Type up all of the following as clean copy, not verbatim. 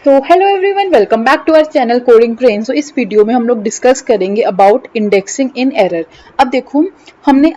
तो hello everyone, welcome back to our channel Coding Train. So इस video में हम लोग डिस्कस करेंगे अबाउट इंडेक्सिंग इन एरर। अब देखो,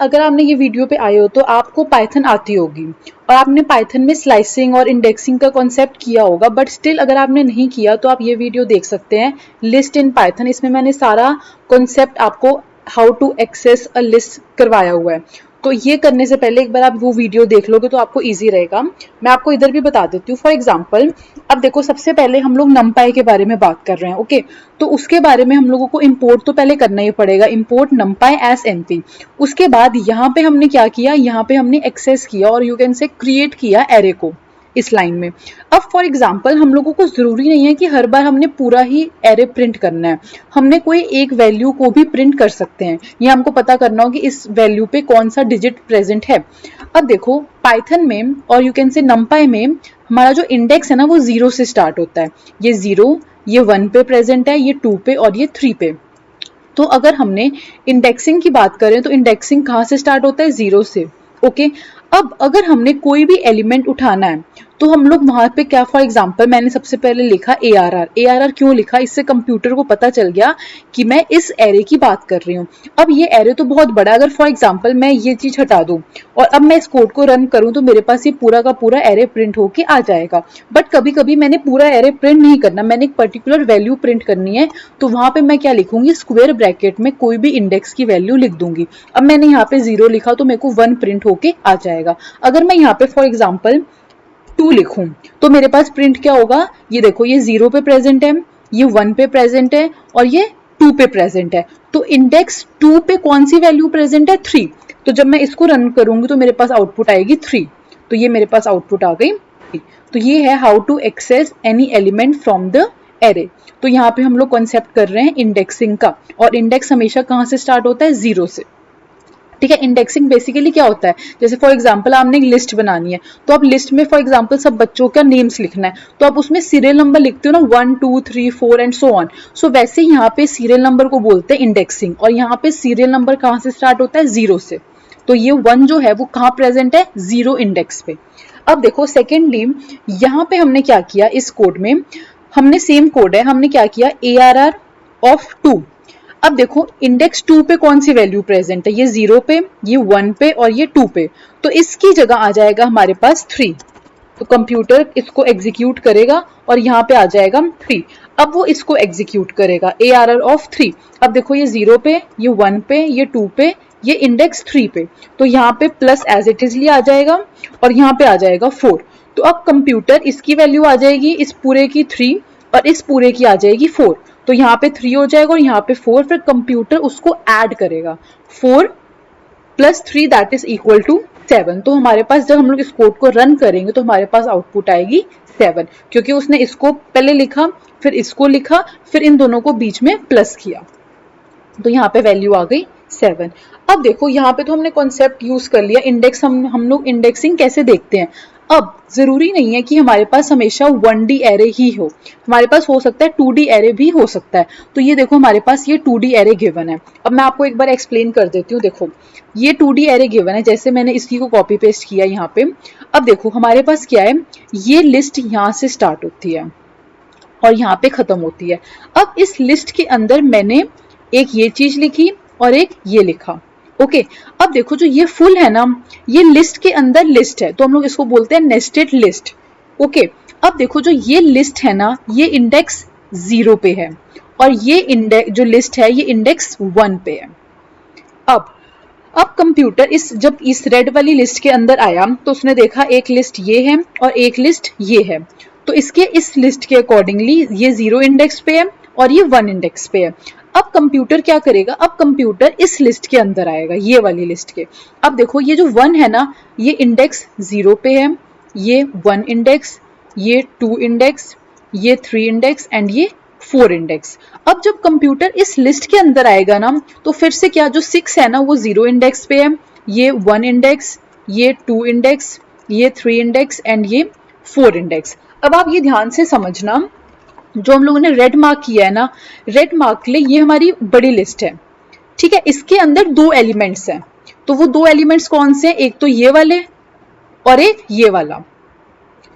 अगर आपने ये वीडियो पे आए हो तो आपको पाइथन आती होगी और आपने पाइथन में स्लाइसिंग और इंडेक्सिंग का कॉन्सेप्ट किया होगा, बट स्टिल अगर आपने नहीं किया तो आप ये वीडियो देख सकते हैं, लिस्ट इन पाइथन। इसमें मैंने सारा कॉन्सेप्ट आपको how to access a list करवाया हुआ है। तो ये करने से पहले एक बार आप वो वीडियो देख लोगे तो आपको इजी रहेगा। मैं आपको इधर भी बता देती हूँ। फॉर एग्जांपल, अब देखो, सबसे पहले हम लोग numpy के बारे में बात कर रहे हैं। ओके, तो उसके बारे में हम लोगों को इंपोर्ट तो पहले करना ही पड़ेगा, इंपोर्ट numpy एज np। उसके बाद यहाँ पे हमने क्या किया, यहाँ पे हमने एक्सेस किया और यू कैन से क्रिएट किया एरे को इस लाइन में। अब फॉर एग्जाम्पल, हम लोगों को जरूरी नहीं है कि हर बार हमने पूरा ही एरे प्रिंट करना है, हमने कोई एक वैल्यू को भी प्रिंट कर सकते हैं। ये हमको पता करना हो कि इस वैल्यू पे कौन सा डिजिट प्रेजेंट है। अब देखो, पाइथन में और यू कैन से numpy में हमारा जो इंडेक्स है ना, वो 0 से स्टार्ट होता है। ये 0, ये 1 पे प्रेजेंट है, ये 2 पे और ये 3 पे। तो अगर हमने इंडेक्सिंग की बात करें तो इंडेक्सिंग कहाँ से स्टार्ट होता है, 0 से। ओके, अब अगर हमने कोई भी एलिमेंट उठाना है तो हम लोग वहां पे क्या, फॉर एग्जांपल मैंने सबसे पहले लिखा ARR क्यों लिखा, इससे कंप्यूटर को पता चल गया कि मैं इस एरे की बात कर रही हूँ। अब ये एरे तो बहुत बड़ा है, अगर फॉर एग्जांपल मैं ये चीज हटा दूं और अब मैं इस कोड को रन करूं तो मेरे पास ये पूरा का पूरा एरे प्रिंट होके आ जाएगा। बट कभी कभी मैंने पूरा एरे प्रिंट नहीं करना, मैंने एक पर्टिकुलर वैल्यू प्रिंट करनी है, तो वहां पे मैं क्या लिखूंगी, स्क्वायर ब्रैकेट में कोई भी इंडेक्स की वैल्यू लिख दूंगी। अब मैंने यहाँ पे 0 लिखा तो मेरे को 1 प्रिंट होके आ जाएगा। अगर मैं यहाँ पे फॉर एग्जाम्पल 2 लिखूं तो मेरे पास प्रिंट क्या होगा, ये देखो, ये 0 पे प्रेजेंट है, ये 1 पे प्रेजेंट है और ये 2 पे प्रेजेंट है। तो इंडेक्स 2 पे कौन सी वैल्यू प्रेजेंट है, 3। तो जब मैं इसको रन करूंगी तो मेरे पास आउटपुट आएगी 3। तो ये मेरे पास आउटपुट आ गई। तो ये है how to access any element from the array. तो यहाँ पे हम लोग कॉन्सेप्ट कर रहे हैं इंडेक्सिंग का, और इंडेक्स हमेशा कहाँ से स्टार्ट होता है, 0 से। ठीक है, इंडेक्सिंग बेसिकली क्या होता है, जैसे फॉर एग्जांपल आपने एक लिस्ट बनानी है, तो आप लिस्ट में फॉर एग्जांपल सब बच्चों का नेम्स लिखना है, तो आप उसमें सीरियल नंबर लिखते हो ना, 1 2 3 4 एंड सो ऑन। सो वैसे यहाँ पे सीरियल नंबर को बोलते हैं इंडेक्सिंग, और यहाँ पे सीरियल नंबर कहाँ से स्टार्ट होता है, 0 से। तो ये 1 जो है वो कहाँ प्रेजेंट है, 0 इंडेक्स पे। अब देखो, सेकेंडली यहाँ पे हमने क्या किया, इस कोड में हमने सेम कोड है, हमने क्या किया, ARR ऑफ 2। अब देखो, इंडेक्स 2 पे कौन सी वैल्यू प्रेजेंट है, ये 0 पे, ये 1 पे और ये 2 पे। तो इसकी जगह आ जाएगा हमारे पास 3। तो कंप्यूटर इसको एग्जीक्यूट करेगा और यहाँ पे आ जाएगा 3। अब वो इसको एग्जीक्यूट करेगा, ARR ऑफ 3। अब देखो, ये 0 पे, ये 1 पे, ये 2 पे, ये इंडेक्स 3 पे। तो यहाँ पे प्लस एज इट इज आ जाएगा और यहाँ पे आ जाएगा 4। तो अब कंप्यूटर इसकी वैल्यू आ जाएगी, इस पूरे की 3 और इस पूरे की आ जाएगी 4। तो यहाँ पे 3 हो जाएगा और यहाँ पे 4, फिर कंप्यूटर उसको ऐड करेगा, 4 plus 3 that is equal to 7। तो हमारे पास जब हम लोग इस कोड को रन करेंगे तो हमारे पास आउटपुट आएगी 7, क्योंकि उसने इसको पहले लिखा, फिर इसको लिखा, फिर इन दोनों को बीच में प्लस किया। तो यहाँ पे वैल्यू आ गई 7। अब देखो, यहाँ पे तो हमने कॉन्सेप्ट यूज कर लिया इंडेक्स। हम लोग इंडेक्सिंग कैसे देखते हैं। अब जरूरी नहीं है कि हमारे पास हमेशा 1D एरे ही हो, हमारे पास हो सकता है 2D एरे भी हो सकता है। तो ये देखो, हमारे पास ये 2D एरे गिवन है। अब मैं आपको एक बार एक्सप्लेन कर देती हूँ। देखो, ये 2D एरे गिवन है, जैसे मैंने इसी को कॉपी पेस्ट किया यहाँ पे। अब देखो, हमारे पास क्या है, ये लिस्ट यहाँ से स्टार्ट होती है और यहाँ पे खत्म होती है। अब इस लिस्ट के अंदर मैंने एक ये चीज लिखी और एक ये लिखा। ओके, अब देखो, जो ये फुल है ना, ये लिस्ट के अंदर लिस्ट है, तो हम लोग इसको बोलते हैं नेस्टेड लिस्ट। ओके, अब देखो, जो ये लिस्ट है ना, ये इंडेक्स 0 पे है और ये इंडेक्स जो लिस्ट है, ये इंडेक्स 1 पे है। अब कंप्यूटर जब इस रेड वाली लिस्ट के अंदर आया तो उसने देखा एक लिस्ट ये है और एक लिस्ट ये है। तो इस लिस्ट के अकॉर्डिंगली ये 0 इंडेक्स पे है और ये 1 इंडेक्स पे है। अब कंप्यूटर क्या करेगा, अब कंप्यूटर इस लिस्ट के अंदर आएगा, ये वाली लिस्ट के। अब देखो, ये जो 1 है ना, ये इंडेक्स 0 पे है, ये 1 इंडेक्स, ये 2 इंडेक्स, ये 3 इंडेक्स एंड ये 4 इंडेक्स। अब जब कंप्यूटर इस लिस्ट के अंदर आएगा ना, तो फिर से क्या, जो 6 है ना, वो 0 इंडेक्स पे है, ये 1 इंडेक्स, ये 2 इंडेक्स, ये 3 इंडेक्स एंड ये 4 इंडेक्स। अब आप ये ध्यान से समझना, जो हम लोगों ने रेड मार्क किया है ना, रेड मार्क के लिए ये हमारी बड़ी लिस्ट है। ठीक है, इसके अंदर 2 एलिमेंट्स हैं, तो वो 2 एलिमेंट्स कौन से हैं, एक तो ये वाले और एक ये वाला।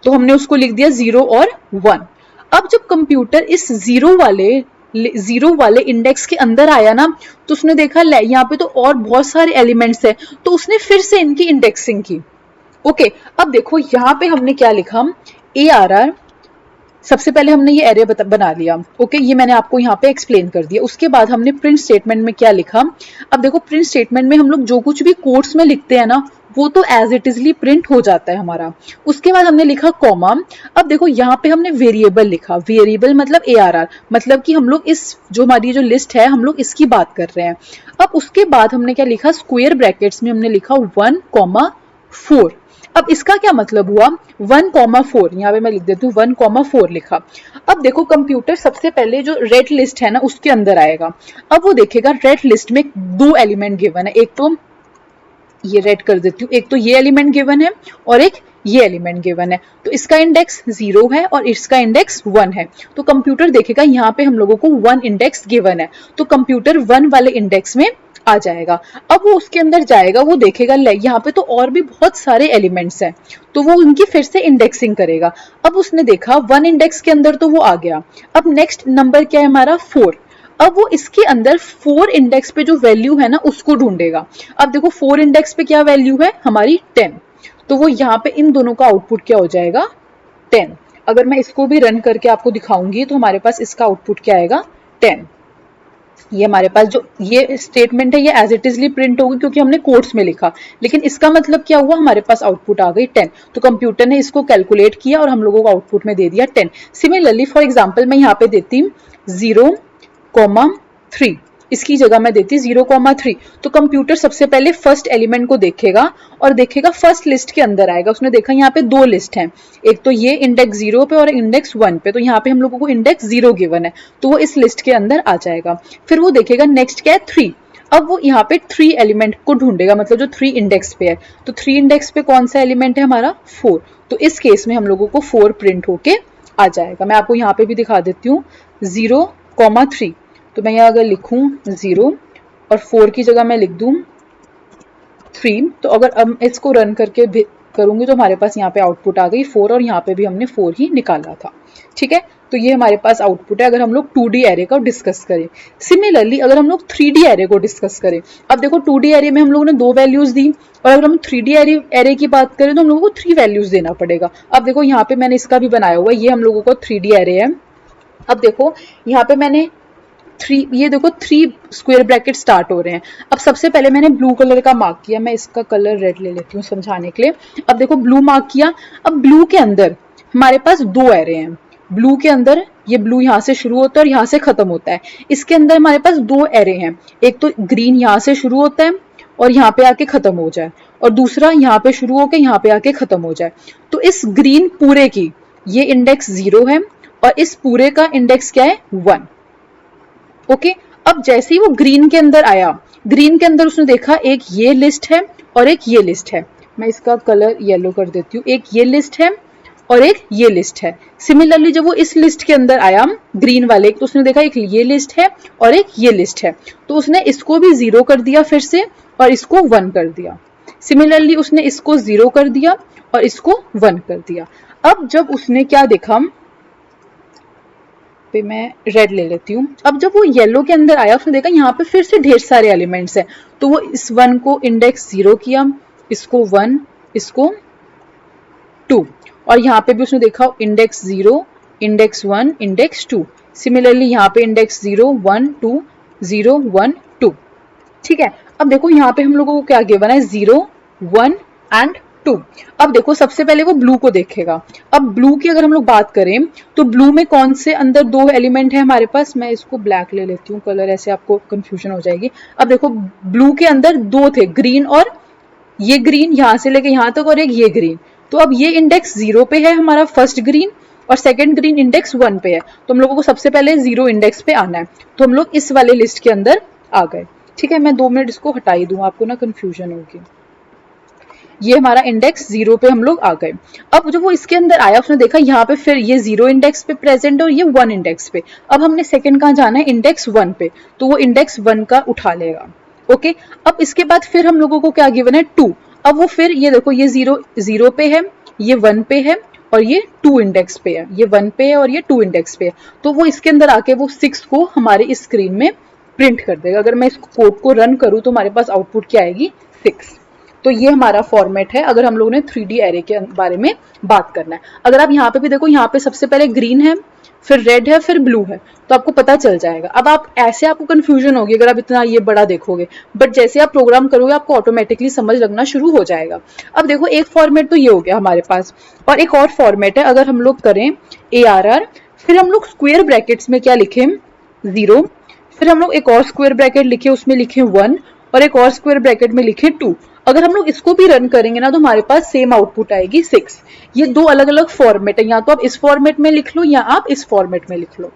तो हमने उसको लिख दिया 0 और 1। अब जब कंप्यूटर इस जीरो वाले इंडेक्स के अंदर आया ना, तो उसने देखा यहाँ पे तो और बहुत सारे एलिमेंट्स है, तो उसने फिर से इनकी इंडेक्सिंग की। ओके, अब देखो यहाँ पे हमने क्या लिखा, ARR। सबसे पहले हमने ये एरे बना लिया। ओके, ये मैंने आपको यहाँ पे एक्सप्लेन कर दिया। उसके बाद हमने प्रिंट स्टेटमेंट में क्या लिखा, अब देखो प्रिंट स्टेटमेंट में हम लोग जो कुछ भी कोट्स में लिखते हैं ना, वो तो एज इट इजली प्रिंट हो जाता है हमारा। उसके बाद हमने लिखा कॉमा। अब देखो यहाँ पे हमने वेरिएबल लिखा, वेरिएबल मतलब ARR, मतलब कि हम लोग इस जो हमारी जो लिस्ट है हम लोग इसकी बात कर रहे हैं। अब उसके बाद हमने क्या लिखा, स्क्वायर ब्रैकेट्स में हमने लिखा 1,4। अब इसका क्या मतलब हुआ, 1,4, यहाँ पे मैं लिख देती हूँ 1,4 लिखा। अब देखो कंप्यूटर सबसे पहले जो रेड लिस्ट है ना उसके अंदर आएगा। अब वो देखेगा रेड लिस्ट में 2 एलिमेंट गिवन है, एक तो ये रेड कर देती हूँ, एक तो ये एलिमेंट गिवन है और एक ये एलिमेंट गिवन है। तो इसका इंडेक्स 0 है और इसका इंडेक्स 1 है। तो कंप्यूटर देखेगा यहाँ पे हम लोगों को 1 इंडेक्स गिवन है, तो कंप्यूटर 1 वाले इंडेक्स में आ जाएगा। अब वो उसके अंदर जाएगा, वो देखेगा यहाँ पे तो और भी बहुत सारे एलिमेंट्स हैं, तो वो उनकी फिर से इंडेक्सिंग करेगा। अब उसने देखा 1 इंडेक्स के अंदर तो वो आ गया। अब नेक्स्ट नंबर क्या है हमारा, 4। अब वो इसके अंदर 4 इंडेक्स पे जो वैल्यू है ना उसको ढूंढेगा। अब देखो 4 इंडेक्स पे क्या वैल्यू है हमारी 10, तो वो यहाँ पे इन दोनों का आउटपुट क्या हो जाएगा, 10। अगर मैं इसको भी रन करके आपको दिखाऊंगी तो हमारे पास इसका आउटपुट क्या आएगा, 10। ये हमारे पास जो ये स्टेटमेंट है ये एज इट इजली प्रिंट होगी क्योंकि हमने कोट्स में लिखा, लेकिन इसका मतलब क्या हुआ, हमारे पास आउटपुट आ गई 10। तो कंप्यूटर ने इसको कैलकुलेट किया और हम लोगों को आउटपुट में दे दिया 10। सिमिलरली फॉर एग्जाम्पल मैं यहाँ पे देती हूँ 0,3, इसकी जगह मैं देती 0,3। तो कंप्यूटर सबसे पहले फर्स्ट एलिमेंट को देखेगा और देखेगा फर्स्ट लिस्ट के अंदर आएगा। उसने देखा यहाँ पे 2 लिस्ट हैं, एक तो ये इंडेक्स 0 पे और इंडेक्स 1 पे, तो यहाँ पे हम लोगों को इंडेक्स 0 गिवन है, तो वो इस लिस्ट के अंदर आ जाएगा। फिर वो देखेगा नेक्स्ट क्या है, 3। अब वो यहाँ पे 3 एलिमेंट को ढूंढेगा, मतलब जो 3 इंडेक्स पे है। तो 3 इंडेक्स पे कौन सा एलिमेंट है हमारा, 4। तो इस केस में हम लोगों को 4 प्रिंट होके आ जाएगा। मैं आपको यहाँ पे भी दिखा देती हूँ 0,3। तो मैं यहाँ अगर लिखूं 0 और 4 की जगह मैं लिख दूं 3, तो अगर अब इसको रन करके करूंगी तो हमारे पास यहाँ पे आउटपुट आ गई 4, और यहाँ पे भी हमने 4 ही निकाला था। ठीक है, तो ये हमारे पास आउटपुट है अगर हम लोग 2D एरे का डिस्कस करें। सिमिलरली अगर हम लोग 3D एरे को डिस्कस करें, अब देखो 2D एरे में हम लोगों ने 2 वैल्यूज दी, और अगर हम 3D एरे की बात करें तो हम लोगों को 3 वैल्यूज देना पड़ेगा। अब देखो यहाँ पे मैंने इसका भी बनाया हुआ है, ये हम लोगों को 3D एरे है। अब देखो यहाँ पे मैंने 3, ये देखो 3 स्क्वायर ब्रैकेट स्टार्ट हो रहे हैं। अब सबसे पहले मैंने ब्लू कलर का मार्क किया, मैं इसका कलर रेड ले लेती हूँ समझाने के लिए। अब देखो ब्लू मार्क किया। अब ब्लू के अंदर हमारे पास 2 एरे हैं। ब्लू के अंदर ये ब्लू यहाँ से शुरू होता है और यहाँ से खत्म होता है। इसके अंदर हमारे पास 2 एरे हैं, एक तो ग्रीन यहाँ से शुरू होता है और यहाँ पे आके खत्म हो जाए, और दूसरा यहाँ पे शुरू होकर यहाँ पे आके खत्म हो जाए। तो इस ग्रीन पूरे की ये इंडेक्स 0 है और इस पूरे का इंडेक्स क्या है, 1। ओके, अब जैसे ही वो ग्रीन के अंदर आया, ग्रीन के अंदर उसने देखा एक ये लिस्ट है और एक ये लिस्ट है। मैं इसका कलर येलो कर देती हूँ। एक ये लिस्ट है और एक ये लिस्ट है। सिमिलरली जब वो इस लिस्ट के अंदर आया ग्रीन वाले, तो उसने देखा एक ये लिस्ट है और एक ये लिस्ट है, तो उसने इसको भी 0 कर दिया फिर से और इसको 1 कर दिया। सिमिलरली उसने इसको 0 कर दिया और इसको 1 कर दिया। अब जब उसने क्या देखा, पे मैं रेड ले लेती हूँ। अब जब वो येलो के अंदर आया उसने देखा यहाँ पे फिर से ढेर सारे एलिमेंट्स हैं, तो वो इस 1 को इंडेक्स 0 किया, इसको 1, इसको 2, और यहाँ पे भी उसने देखा इंडेक्स 0, इंडेक्स 1, इंडेक्स 2। सिमिलरली यहाँ पे इंडेक्स 0, 1, 2, 0, 1, 2। ठीक है, अब देखो यहाँ पे हम लोगों को क्या गिवन है, 0, 1 एंड 2। अब देखो सबसे पहले वो ब्लू को देखेगा। अब ब्लू की अगर हम लोग बात करें तो ब्लू में कौन से अंदर 2 एलिमेंट है हमारे पास, मैं इसको ब्लैक ले लेती हूँ कलर, ऐसे आपको कंफ्यूजन हो जाएगी। अब देखो ब्लू के अंदर 2 थे, ग्रीन और ये ग्रीन यहाँ से लेके यहाँ तक, और एक ये ग्रीन। तो अब ये इंडेक्स 0 पे है हमारा फर्स्ट ग्रीन, और सेकंड ग्रीन इंडेक्स 1 पे है। तो हम लोगों को सबसे पहले 0 इंडेक्स पे आना है, तो हम लोग इस वाले लिस्ट के अंदर आ गए। ठीक है, मैं 2 मिनट इसको हटा ही दूं, आपको ना कंफ्यूजन होगी। ये हमारा इंडेक्स 0 पे हम लोग आ गए। अब जब वो इसके अंदर आया उसने देखा यहाँ पे फिर ये 0 इंडेक्स पे प्रेजेंट और ये 1 इंडेक्स पे। अब हमने सेकंड कहाँ जाना है, इंडेक्स 1 पे, तो वो इंडेक्स 1 का उठा लेगा। ओके, अब इसके बाद फिर हम लोगों को क्या गिवन है, 2। अब वो फिर ये देखो ये 0 पे है, ये 1 पे है और ये 2 इंडेक्स पे है, ये 1 पे है और ये 2 इंडेक्स पे है, तो वो इसके अंदर आके वो 6 को हमारे इस स्क्रीन में प्रिंट कर देगा। अगर मैं इस कोड को रन करूँ तो हमारे पास आउटपुट क्या आएगी, 6। तो ये हमारा फॉर्मेट है अगर हम लोगों ने 3D एरे के बारे में बात करना है। अगर आप यहाँ पे भी देखो, यहाँ पे सबसे पहले ग्रीन है, फिर रेड है, फिर ब्लू है, तो आपको पता चल जाएगा। अब आप ऐसे आपको कंफ्यूजन होगी अगर आप इतना ये बड़ा देखोगे, बट जैसे आप प्रोग्राम करोगे आपको ऑटोमेटिकली समझ लगना शुरू हो जाएगा। अब देखो एक फॉर्मेट तो ये हो गया हमारे पास, और एक और फॉर्मेट है अगर हम लोग करें ARR, फिर हम लोग स्क्वायर ब्रैकेट्स में क्या लिखें, 0, फिर हम लोग एक और स्क्वायर ब्रैकेट लिखे, उसमें लिखे 1, और एक और स्क्वायर ब्रैकेट में लिखे 2। अगर हम लोग इसको भी रन करेंगे ना तो हमारे पास सेम आउटपुट आएगी 6। ये दो अलग अलग फॉर्मेट है, या तो आप इस फॉर्मेट में लिख लो या आप इस फॉर्मेट में लिख लो।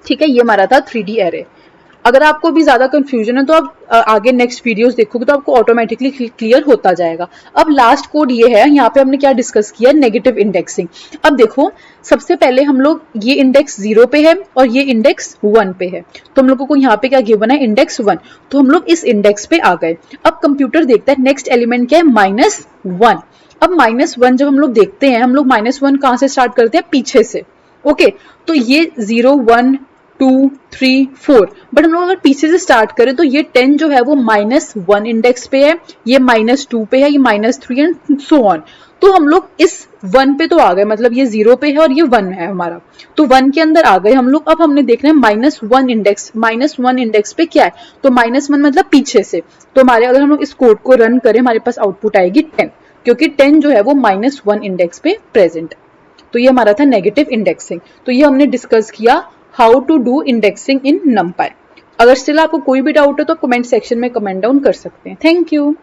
ठीक है, ये हमारा था 3D एरे। अगर आपको भी ज्यादा कंफ्यूजन है तो आप आगे नेक्स्ट वीडियोस देखोगे तो आपको ऑटोमेटिकली क्लियर होता जाएगा। अब लास्ट कोड ये है, यहाँ पे हमने क्या डिस्कस किया, नेगेटिव इंडेक्सिंग। अब देखो सबसे पहले हम लोग, ये इंडेक्स 0 पे है और ये इंडेक्स 1 पे है, तो हम लोगों को यहाँ पे क्या गिवन है, इंडेक्स 1, तो हम लोग इस इंडेक्स पे आ गए। अब कंप्यूटर देखता है नेक्स्ट एलिमेंट क्या है, -1। अब -1 जब हम लोग देखते हैं, हम लोग -1 कहाँ से स्टार्ट करते हैं, पीछे से। ओके, तो ये 0, 1, 2, 3, 4, बट हम लोग अगर पीछे से स्टार्ट करें तो ये 10 जो है वो -1 इंडेक्स पे है, ये -2 पे है, ये -3 एंड सो ऑन। तो हम लोग इस 1 पे तो आ गए, मतलब ये 0 पे है और ये 1 है हमारा, तो 1 के अंदर आ गए हम लोग। अब हमने देखना है -1 इंडेक्स, -1 इंडेक्स पे क्या है, तो -1 मतलब पीछे से। तो हमारे अगर हम लोग इस कोड को रन करें हमारे पास आउटपुट आएगी 10, क्योंकि 10 जो है वो -1 इंडेक्स पे प्रेजेंट है। तो ये हमारा था नेगेटिव इंडेक्सिंग। तो ये हमने डिस्कस किया how to do indexing in NumPy। अगर स्टिल आपको कोई भी डाउट है तो कमेंट सेक्शन में कमेंट डाउन कर सकते हैं। Thank you.